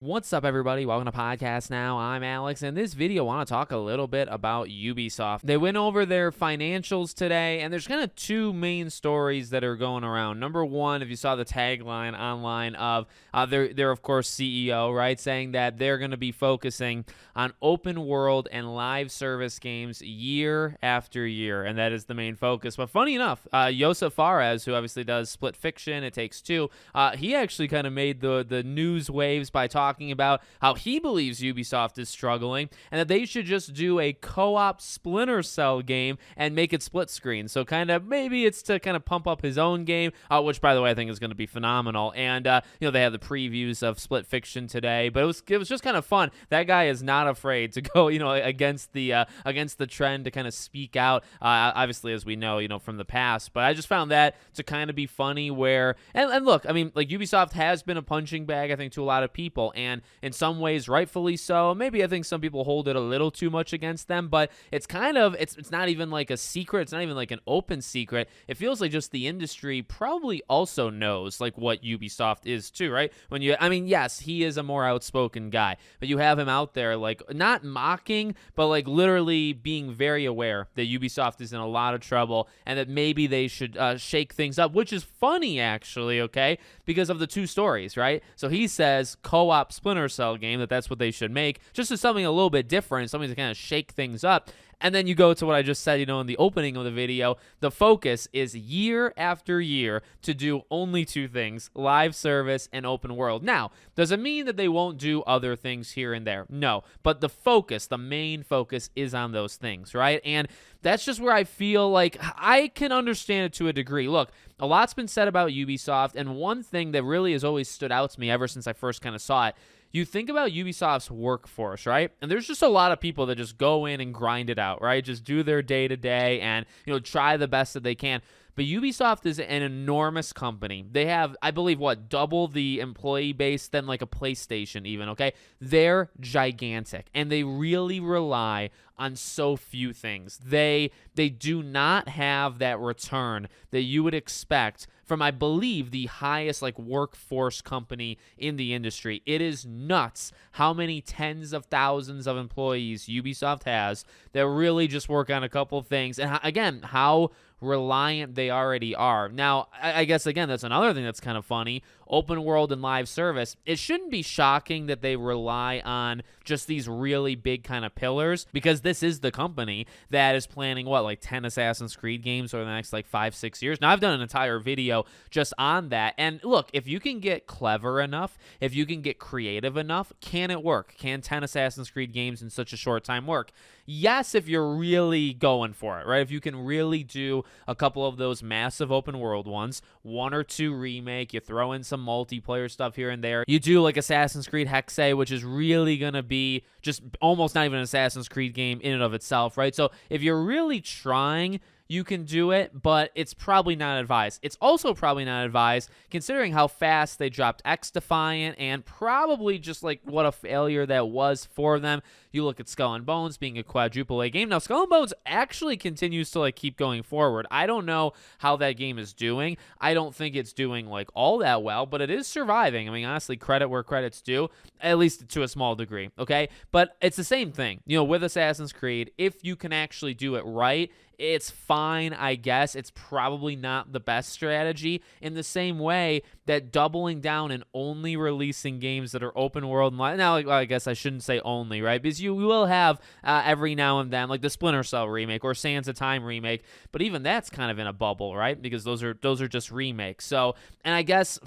What's up, everybody? Welcome to Podcast Now. I'm Alex, and in this video, I want to talk a little bit about Ubisoft. They went over their financials today, and there's kind of two main stories that are going around. Number one, if you saw the tagline online of their of course CEO, right, saying that they're going to be focusing on open world and live service games year after year, and that is the main focus. But funny enough, Josef Fares, who obviously does Split Fiction, It Takes Two, he actually kind of made the news waves by talking about how he believes Ubisoft is struggling and that they should just do a co-op Splinter Cell game and make it split screen. So kind of maybe it's to kind of pump up his own game, which by the way I think is going to be phenomenal. And they had the previews of Split Fiction today, but it was just kind of fun. That guy is not afraid to go against the trend, to kind of speak out. Obviously, as we know from the past, but I just found that to kind of be funny. Where and look, I mean, like, Ubisoft has been a punching bag, I think, to a lot of people, and in some ways rightfully so. Maybe I think some people hold it a little too much against them, but it's kind of it's not even like a secret. It's not even like an open secret. It feels like just the industry probably also knows like what Ubisoft is too, right? Yes, he is a more outspoken guy, but you have him out there like not mocking, but like literally being very aware that Ubisoft is in a lot of trouble and that maybe they should shake things up, which is funny actually, okay, because of the two stories, right? So he says co-op Splinter Cell game, that's what they should make, just as something a little bit different, something to kind of shake things up. And then you go to what I just said, in the opening of the video. The focus is year after year to do only two things: live service and open world. Now, does it mean that they won't do other things here and there? No. But the main focus is on those things, right? And that's just where I feel like I can understand it to a degree. Look, a lot's been said about Ubisoft, and one thing that really has always stood out to me ever since I first kind of saw it, you think about Ubisoft's workforce, right? And there's just a lot of people that just go in and grind it out, right? Just do their day-to-day and, try the best that they can. But Ubisoft is an enormous company. They have, I believe, double the employee base than like a PlayStation even, okay? They're gigantic, and they really rely on so few things. They do not have that return that you would expect from, I believe, the highest like workforce company in the industry. It is nuts how many tens of thousands of employees Ubisoft has that really just work on a couple things, and again, how reliant they already are. Now, I guess, again, that's another thing that's kind of funny. Open world and live service, it shouldn't be shocking that they rely on just these really big kind of pillars, because this is the company that is planning, 10 Assassin's Creed games over the next 5-6 years. Now, I've done an entire video just on that, and look, if you can get clever enough, if you can get creative enough, can it work? Can 10 Assassin's Creed games in such a short time work? Yes, if you're really going for it, right? If you can really do a couple of those massive open world ones, one or two remake, you throw in some multiplayer stuff here and there. You do like Assassin's Creed Hexe, which is really going to be just almost not even an Assassin's Creed game in and of itself, right? So if you're really trying, you can do it, but it's probably not advised. It's also probably not advised considering how fast they dropped X Defiant and probably just like what a failure that was for them. You look at Skull and Bones being a quadruple A game. Now, Skull and Bones actually continues to keep going forward. I don't know how that game is doing. I don't think it's doing all that well, but it is surviving. I mean, honestly, credit where credit's due, at least to a small degree, okay? But it's the same thing, with Assassin's Creed. If you can actually do it right, it's fine, I guess. It's probably not the best strategy, in the same way that doubling down and only releasing games that are open world. Now, I guess I shouldn't say only, right? Because you will have every now and then, like the Splinter Cell remake or Sands of Time remake, but even that's kind of in a bubble, right? Because those are just remakes. So, and I guess,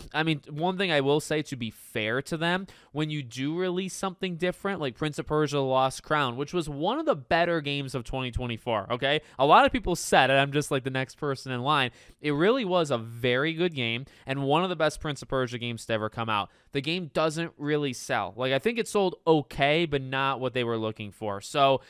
one thing I will say, to be fair to them, when you do release something different, like Prince of Persia: The Lost Crown, which was one of the better games of 2024, okay? A lot of people said it. I'm just like the next person in line. It really was a very good game and one of the best Prince of Persia games to ever come out. The game doesn't really sell. I think it sold okay, but not what they were looking for. So,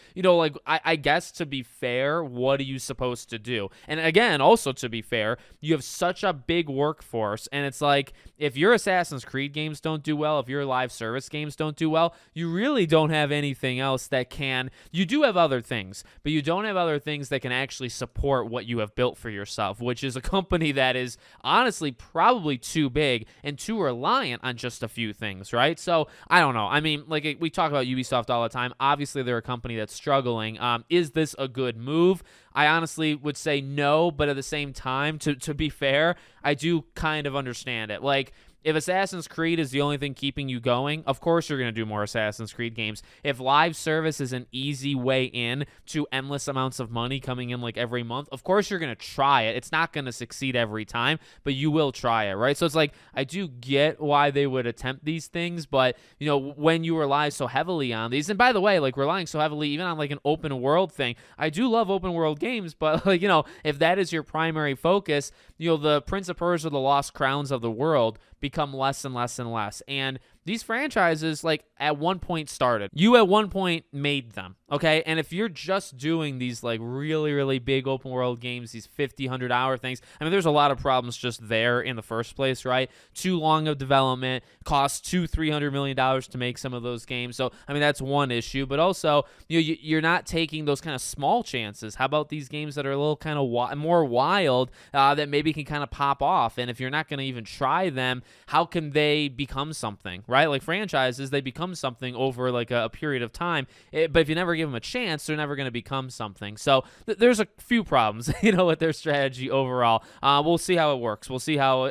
I guess, to be fair, what are you supposed to do? And again, also to be fair, you have such a big workforce, and it's like, if your Assassin's Creed games don't do well, if your live service games don't do well, you really don't have anything else that can. You do have other things, but you don't have other things that can actually support what you have built for yourself, which is a company that is honestly probably too big and too reliant on just a few things, right? So I don't know. I mean, like we talk about Ubisoft all the time. Obviously, they're a company that's struggling. Is this a good move? I honestly would say no, but at the same time, to be fair, I do kind of understand it. Like, if Assassin's Creed is the only thing keeping you going, of course you're going to do more Assassin's Creed games. If live service is an easy way in to endless amounts of money coming in like every month, of course you're going to try it. It's not going to succeed every time, but you will try it, right? So it's like, I do get why they would attempt these things, but, you know, when you rely so heavily on these, and by the way, like relying so heavily even on like an open world thing, I do love open world games, but like, you know, if that is your primary focus, you know, the Prince of Persia, the Lost Crowns of the world become less and less and less. And these franchises, like, at one point started. You at one point made them, okay? And if you're just doing these, like, really, really big open world games, these 50, 100-hour things, I mean, there's a lot of problems just there in the first place, right? Too long of development, costs $200-300 million to make some of those games. So, I mean, that's one issue. But also, you know, you're not taking those kind of small chances. How about these games that are a little kind of more wild that maybe can kind of pop off? And if you're not going to even try them, how can they become something, right? Like franchises, they become something over like a period of time. But if you never give them a chance, they're never going to become something. So there's a few problems, you know, with their strategy overall. We'll see how it works. We'll see how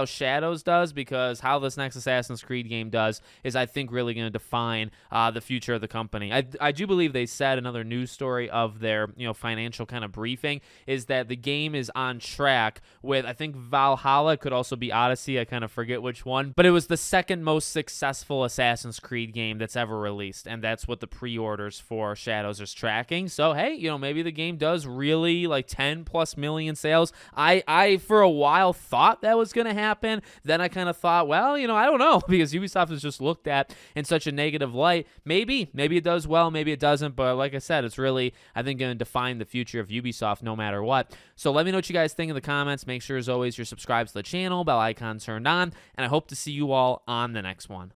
Shadows does, because how this next Assassin's Creed game does is, I think, really going to define the future of the company. I do believe they said, another news story of their, you know, financial kind of briefing, is that the game is on track with, I think Valhalla, could also be Odyssey, I kind of forget which one, but it was the second most successful Assassin's Creed game that's ever released, and that's what the pre-orders for Shadows is tracking. So hey, you know, maybe the game does really like 10+ million sales. I for a while thought that was going to happen. Then I kind of thought, well, you know, I don't know, because Ubisoft is just looked at in such a negative light. Maybe it does well, maybe it doesn't, but like I said, it's really, I think, going to define the future of Ubisoft no matter what. So let me know what you guys think in the comments. Make sure, as always, you're subscribed to the channel, bell icon turned on, and I hope to see you all on the next one.